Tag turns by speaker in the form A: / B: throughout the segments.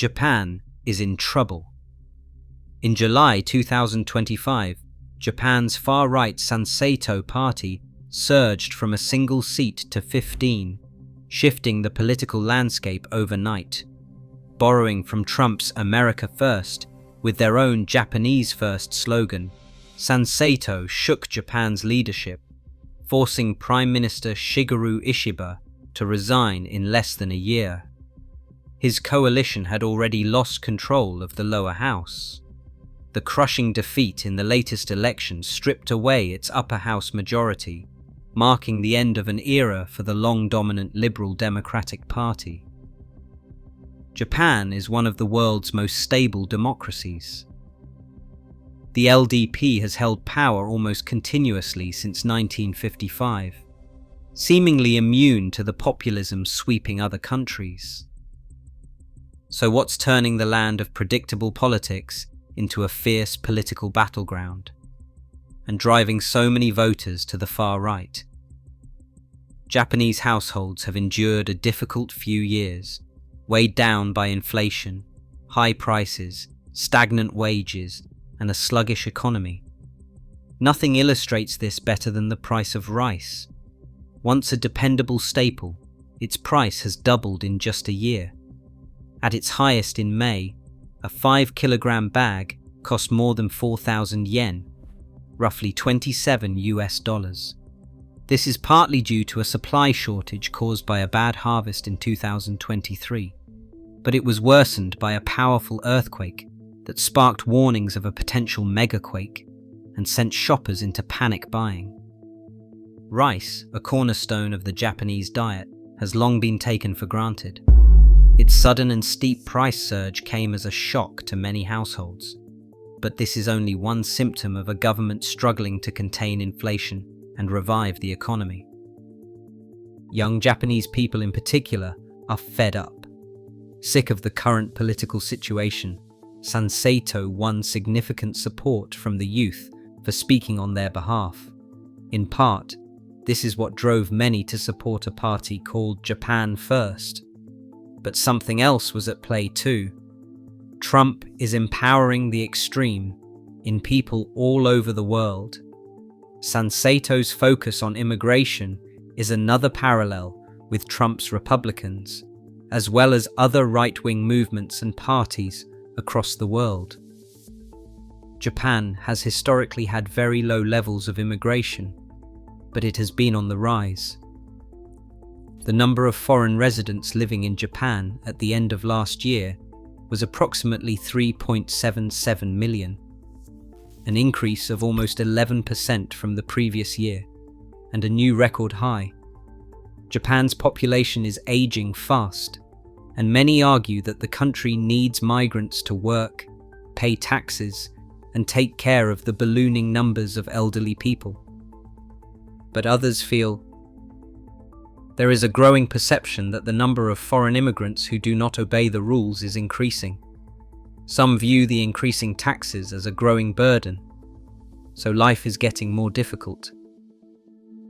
A: Japan is in trouble. In July 2025, Japan's far-right Sanseito party surged from a single seat to 15, shifting the political landscape overnight. Borrowing from Trump's America First with their own Japanese First slogan, Sanseito shook Japan's leadership, forcing Prime Minister Shigeru Ishiba to resign in less than a year. His coalition had already lost control of the lower house. The crushing defeat in the latest election stripped away its upper house majority, marking the end of an era for the long-dominant Liberal Democratic Party. Japan is one of the world's most stable democracies. The LDP has held power almost continuously since 1955, seemingly immune to the populism sweeping other countries. So what's turning the land of predictable politics into a fierce political battleground, and driving so many voters to the far right? Japanese households have endured a difficult few years, weighed down by inflation, high prices, stagnant wages, and a sluggish economy. Nothing illustrates this better than the price of rice. Once a dependable staple, its price has doubled in just a year. At its highest in May, a 5-kilogram bag cost more than 4,000 yen, roughly $27. This is partly due to a supply shortage caused by a bad harvest in 2023, but it was worsened by a powerful earthquake that sparked warnings of a potential megaquake and sent shoppers into panic buying. Rice, a cornerstone of the Japanese diet, has long been taken for granted. Its sudden and steep price surge came as a shock to many households, but this is only one symptom of a government struggling to contain inflation and revive the economy. Young Japanese people in particular are fed up. Sick of the current political situation, Sanseito won significant support from the youth for speaking on their behalf. In part, this is what drove many to support a party called Japan First. But something else was at play too. Trump is empowering the extreme in people all over the world. Sanseito's focus on immigration is another parallel with Trump's Republicans, as well as other right-wing movements and parties across the world. Japan has historically had very low levels of immigration, but it has been on the rise. The number of foreign residents living in Japan at the end of last year was approximately 3.77 million, an increase of almost 11% from the previous year, and a new record high. Japan's population is aging fast, and many argue that the country needs migrants to work, pay taxes, and take care of the ballooning numbers of elderly people. But others feel there is a growing perception that the number of foreign immigrants who do not obey the rules is increasing. Some view the increasing taxes as a growing burden, so life is getting more difficult.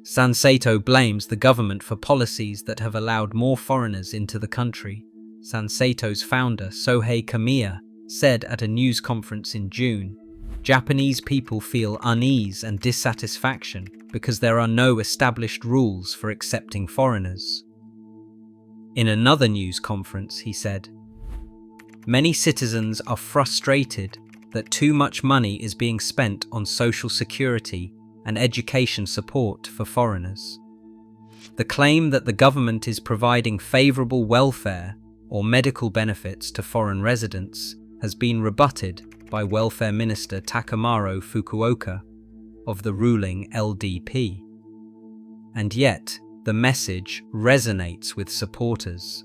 A: Sanseito blames the government for policies that have allowed more foreigners into the country. Sanseito's founder, Sohei Kamiya, said at a news conference in June, "Japanese people feel unease and dissatisfaction because there are no established rules for accepting foreigners." In another news conference, he said, "Many citizens are frustrated that too much money is being spent on social security and education support for foreigners. The claim that the government is providing favorable welfare or medical benefits to foreign residents has been rebutted by Welfare Minister Takamaro Fukuoka of the ruling LDP. And yet, the message resonates with supporters.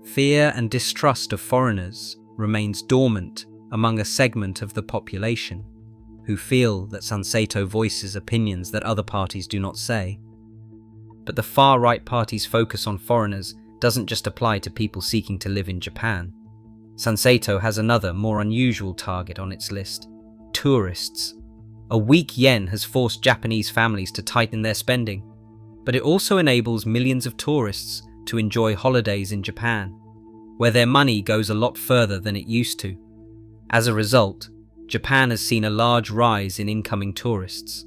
A: Fear and distrust of foreigners remains dormant among a segment of the population, who feel that Sanseito voices opinions that other parties do not say. But the far-right party's focus on foreigners doesn't just apply to people seeking to live in Japan. Sanseito has another, more unusual target on its list: tourists. A weak yen has forced Japanese families to tighten their spending, but it also enables millions of tourists to enjoy holidays in Japan. where their money goes a lot further than it used to. As a result, Japan has seen a large rise in incoming tourists.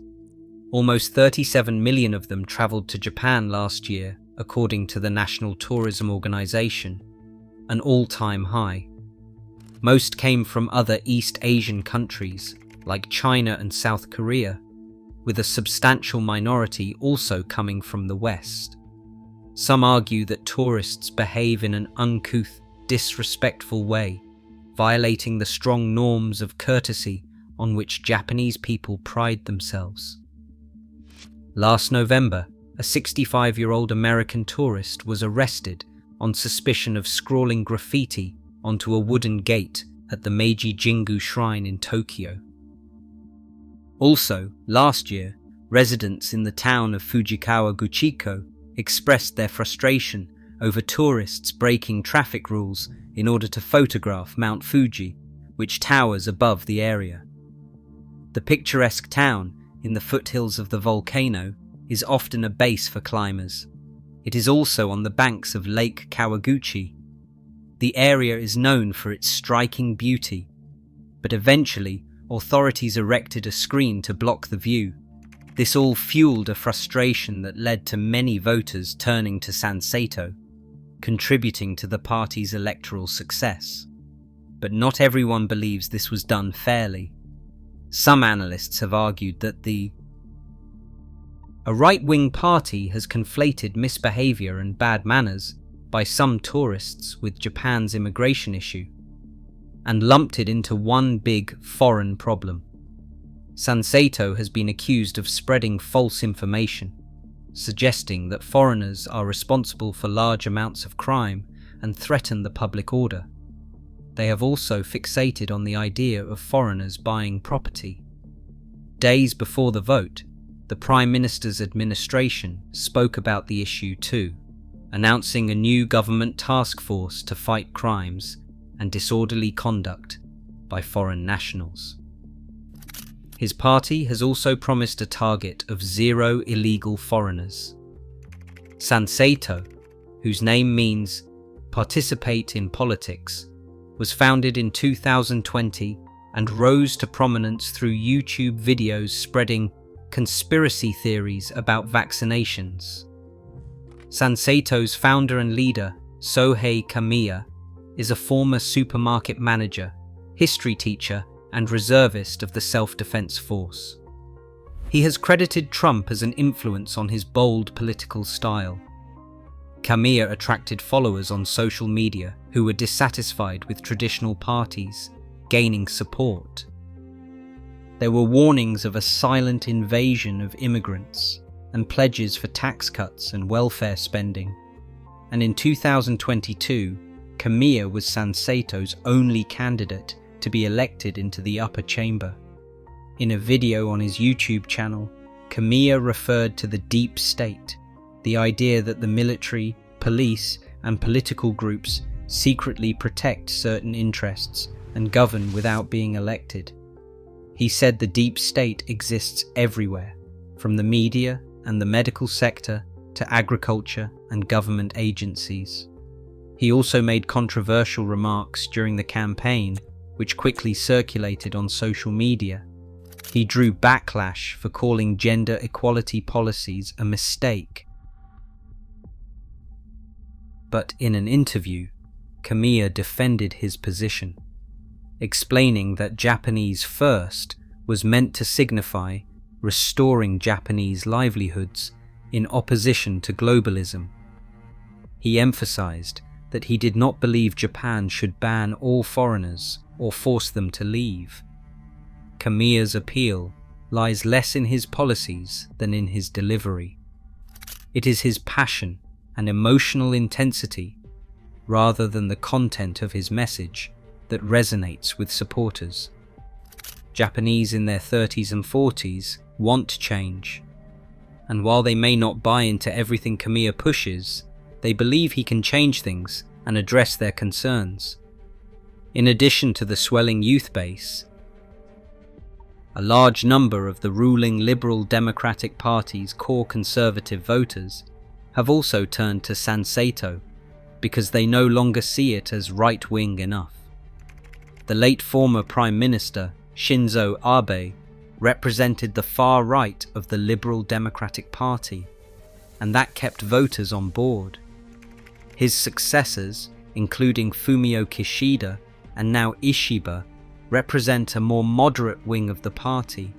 A: Almost 37 million of them traveled to Japan last year, according to the National Tourism Organization, an all-time high. Most came from other East Asian countries like China and South Korea, with a substantial minority also coming from the West. Some argue that tourists behave in an uncouth, disrespectful way, violating the strong norms of courtesy on which Japanese people pride themselves. Last November, a 65-year-old American tourist was arrested on suspicion of scrawling graffiti onto a wooden gate at the Meiji Jingu Shrine in Tokyo. Also, last year, residents in the town of Fujikawa Guchiko expressed their frustration over tourists breaking traffic rules in order to photograph Mount Fuji, which towers above the area. The picturesque town in the foothills of the volcano is often a base for climbers. It is also on the banks of Lake Kawaguchi. The area is known for its striking beauty, but eventually authorities erected a screen to block the view. This all fueled a frustration that led to many voters turning to Sanseito, contributing to the party's electoral success. But not everyone believes this was done fairly. Some analysts have argued that a right-wing party has conflated misbehavior and bad manners by some tourists with Japan's immigration issue, and lumped it into one big foreign problem. Sanseito has been accused of spreading false information, suggesting that foreigners are responsible for large amounts of crime and threaten the public order. They have also fixated on the idea of foreigners buying property. Days before the vote, the Prime Minister's administration spoke about the issue too, announcing a new government task force to fight crimes and disorderly conduct by foreign nationals. His party has also promised a target of 0 illegal foreigners. Sanseito, whose name means participate in politics, was founded in 2020 and rose to prominence through YouTube videos spreading conspiracy theories about vaccinations. Sanseito's founder and leader, Sohei Kamiya, is a former supermarket manager, history teacher, and reservist of the Self-Defense Force. He has credited Trump as an influence on his bold political style. Kamiya attracted followers on social media who were dissatisfied with traditional parties, gaining support. There were warnings of a silent invasion of immigrants and pledges for tax cuts and welfare spending. And in 2022, Kamiya was Sanseito's only candidate to be elected into the upper chamber. In a video on his YouTube channel, Kamiya referred to the deep state, the idea that the military, police, and political groups secretly protect certain interests and govern without being elected. He said the deep state exists everywhere, from the media and the medical sector to agriculture and government agencies. He also made controversial remarks during the campaign, which quickly circulated on social media. He drew backlash for calling gender equality policies a mistake. But in an interview, Kamiya defended his position, explaining that Japanese first was meant to signify restoring Japanese livelihoods in opposition to globalism. He emphasized that he did not believe Japan should ban all foreigners or force them to leave. Kamiya's appeal lies less in his policies than in his delivery. It is his passion and emotional intensity, rather than the content of his message, that resonates with supporters. Japanese in their 30s and 40s want change, and while they may not buy into everything Kamiya pushes, they believe he can change things and address their concerns. In addition to the swelling youth base, a large number of the ruling Liberal Democratic Party's core conservative voters have also turned to Sanseito, because they no longer see it as right-wing enough. The late former Prime Minister, Shinzo Abe, represented the far right of the Liberal Democratic Party, and that kept voters on board. His successors, including Fumio Kishida and now Ishiba, represent a more moderate wing of the party.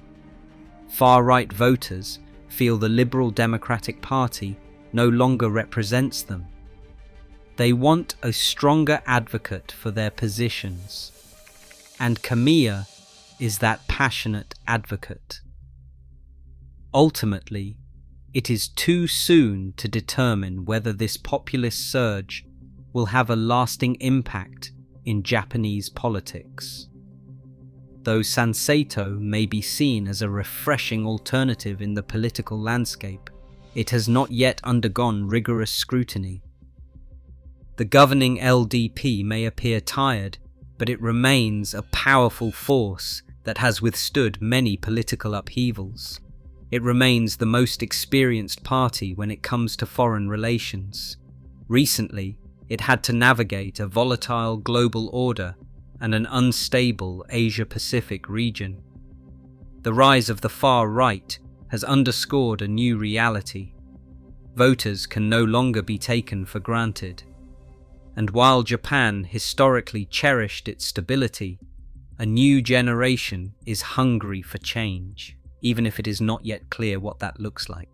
A: Far-right voters feel the Liberal Democratic Party no longer represents them. They want a stronger advocate for their positions, and Kamiya is that passionate advocate. Ultimately, it is too soon to determine whether this populist surge will have a lasting impact in Japanese politics. Though Sanseito may be seen as a refreshing alternative in the political landscape, it has not yet undergone rigorous scrutiny. The governing LDP may appear tired, but it remains a powerful force that has withstood many political upheavals. It remains the most experienced party when it comes to foreign relations. Recently, it had to navigate a volatile global order and an unstable Asia-Pacific region. The rise of the far right has underscored a new reality. Voters can no longer be taken for granted. And while Japan historically cherished its stability, a new generation is hungry for change, even if it is not yet clear what that looks like.